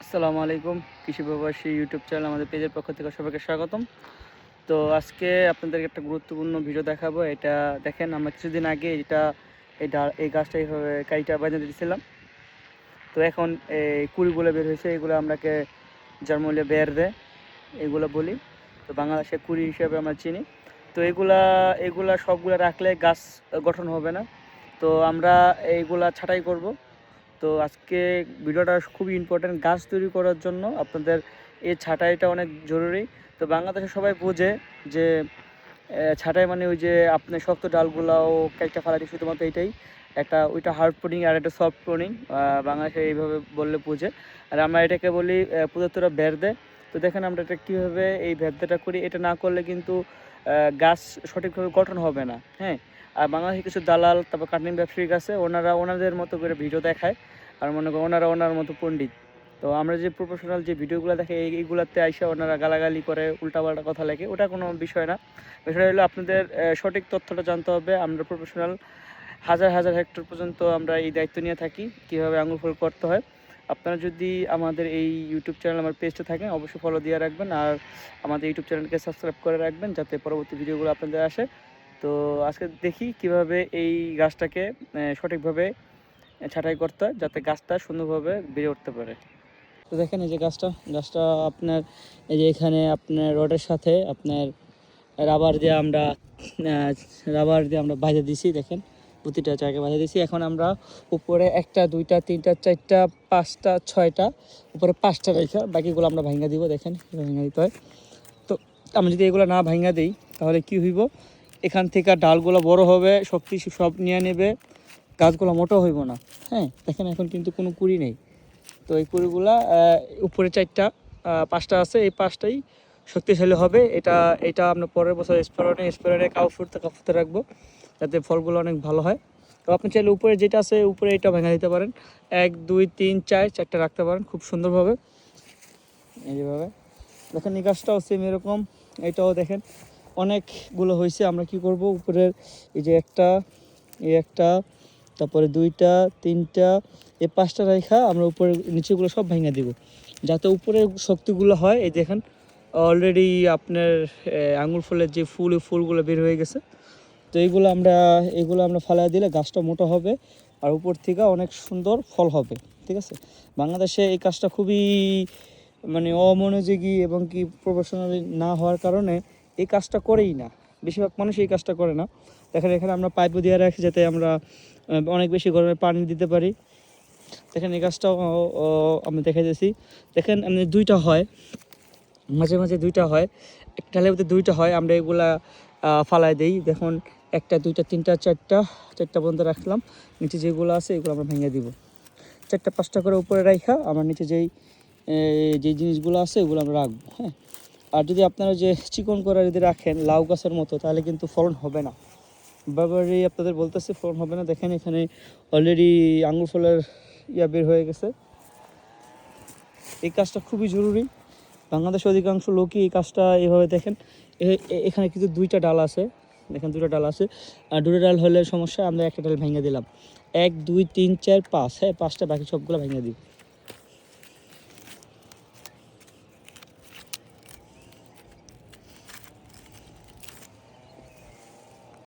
আসসালামু আলাইকুম। কৃষি প্রবাসী ইউটিউব চ্যানেল আমাদের পেজের পক্ষ থেকে সবাইকে স্বাগতম। তো আজকে আপনাদেরকে একটা গুরুত্বপূর্ণ ভিডিও দেখাবো। এটা দেখেন, আমরা কিছুদিন আগে এই গাছটা এইভাবে কাইটা বাঁধে দিয়েছিলাম। তো এখন এই কুড়িগুলো বের হয়েছে, এগুলো আমরাকে জার্মলে বের দেয় এগুলো বলি। তো বাংলাদেশে কুড়ি হিসেবে আমরা চিনি। তো এগুলা সবগুলো রাখলে গাছ গঠন হবে না। তো আমরা এইগুলা ছাঁটাই করব। তো আজকে ভিডিওটা খুবই ইম্পর্ট্যান্ট। গাছ তৈরি করার জন্য আপনাদের এই ছাঁটাইটা অনেক জরুরি। তো বাংলাদেশে সবাই বোঝে যে ছাঁটাই মানে ওই যে আপনার শক্ত ডালগুলাও কেটে ফেলা যায়, শুধুমাত্র এইটাই একটা, ওইটা হার্ড প্রুনিং আর একটা সফট প্রুনিং। বাংলাদেশে এইভাবে বললে বোঝে। আর আমরা এটাকে বলি পুরোতরা বের্দে। তো দেখেন আমরা এটা কীভাবে এই বের্দেটা করি। এটা না করলে কিন্তু গাছ সঠিকভাবে গঠন হবে না। হ্যাঁ, আর বাংলাদেশে কিছু দালাল, তারপর কাটিং ব্যবসায়িক আছে, ওনাদের মতো করে ভিডিও দেখায়। আর মনে করেন ওনার মতো পণ্ডিত। তো আমরা যে প্রফেশনাল যে ভিডিওগুলো দেখে এইগুলাতে আইসা ওনারা গালাগালি করে, উল্টাপাল্টা কথা লেগে, ওটা কোনো বিষয় না। বিষয় হলো আপনাদের সঠিক তথ্যটা জানতে হবে। আমরা প্রফেশনাল হাজার হাজার হেক্টর পর্যন্ত আমরা এই দায়িত্ব নিয়ে থাকি কীভাবে আঙুর ফল করতে হয়। আপনারা যদি আমাদের এই ইউটিউব চ্যানেল, আমার পেজটা থাকেন, অবশ্যই ফলো দিয়ে রাখবেন। আর আমাদের ইউটিউব চ্যানেলকে সাবস্ক্রাইব করে রাখবেন যাতে পরবর্তী ভিডিওগুলো আপনাদের আসে। তো আজকে দেখি কিভাবে এই গাছটাকে সঠিকভাবে ছাঁটাই করতে হয় যাতে গাছটা সুন্দরভাবে বেড়ে উঠতে পারে। তো দেখেন এই যে গাছটা আপনার এই যে এখানে আপনার রডের সাথে আপনার রাবার দিয়ে আমরা বাঁধে দিছি। দেখেন প্রতিটা জায়গায় বাঁধে দিছি। এখন আমরা উপরে 1টা 2টা 3টা 4টা 5টা 6টা উপরে 5টা রেখা বাকিগুলো আমরা ভাঙা দিব। দেখেন ভাঙা দিতে হয়। তো আমরা যদি এগুলো না ভাঙা দিই তাহলে কি হইব, এখান থেকে ডালগুলো বড় হবে, শক্তি সব নিয়ে নেবে, গাছগুলো মোটো হইব না। হ্যাঁ, দেখেন এখন কিন্তু কোনো কুড়ি নেই। তো এই কুড়িগুলা উপরে 4টা 5টা আছে, এই 5টাই শক্তিশালী হবে। এটা আপনার পরের বছর স্প্রেনে কাউফুতে রাখবো যাতে ফলগুলো অনেক ভালো হয়। তো আপনি চাইলে উপরে যেটা আছে উপরে এটা ভেঙে দিতে পারেন। 1 2 3 4 4টা রাখতে পারেন খুব সুন্দরভাবে। এইভাবে দেখেন এই গাছটাও সেম এরকম। এটাও দেখেন অনেকগুলো হয়েছে। আমরা কি করব, উপরের এই যে একটা তারপরে 2টা 3টা এই 5টা রেখা আমরা উপরে নিচেগুলো সব ভেঙে দিব যাতে উপরে শক্তিগুলো হয়। এই দেখেন অলরেডি আপনার আঙুর ফলের যে ফুলগুলো বের হয়ে গেছে। তো এগুলো আমরা ফালাই দিলে গাছটা মোটা হবে আর উপর থেকে অনেক সুন্দর ফল হবে। ঠিক আছে, বাংলাদেশে এই কাজটা খুবই মানে অমনোযোগী এবং কি প্রফেশনালি না হওয়ার কারণে এই কাজটা করেই না, বেশিরভাগ মানুষ এই কাজটা করে না। দেখেন এখানে আমরা পাইপও দিয়ে রাখি যাতে আমরা অনেক বেশি গরমে পানি দিতে পারি। দেখেন এই গাছটাও আমি দেখে দিয়েছি। দেখেন এমনি 2টা হয়, মাঝে মাঝে 2টা হয়, একটা ডালের মধ্যে 2টা হয়। আমরা এগুলা ফালাই দিই। দেখুন 1টা 2টা 3টা 4টা পর্যন্ত রাখলাম। নিচে যেগুলো আছে এগুলো আমরা ভেঙে দিব। 4টা 5টা করে উপরে রাখা আমার নিচে যেই জিনিসগুলো আছে এগুলো আমরা রাখবো। হ্যাঁ, আর যদি আপনারা যে চিকন করে যদি রাখেন লাউ গাছের মতো তাহলে কিন্তু ফলন হবে না। বারবারই আপনাদের বলতেছি ফলন হবে না। দেখেন এখানে অলরেডি আঙুর ফলের বের হয়ে গেছে। এই কাজটা খুবই জরুরি। বাংলাদেশে অধিকাংশ লোকই এই কাজটা এভাবে দেখেন। এখানে কিন্তু 2টা ডাল আছে, দেখেন 2টা ডাল আছে। আর 2টা ডাল হলে সমস্যা, আমরা একটা ডাল ভেঙে দিলাম। 1 2 3 4 5, হ্যাঁ 5টা, বাকি সবগুলো ভেঙে দিই।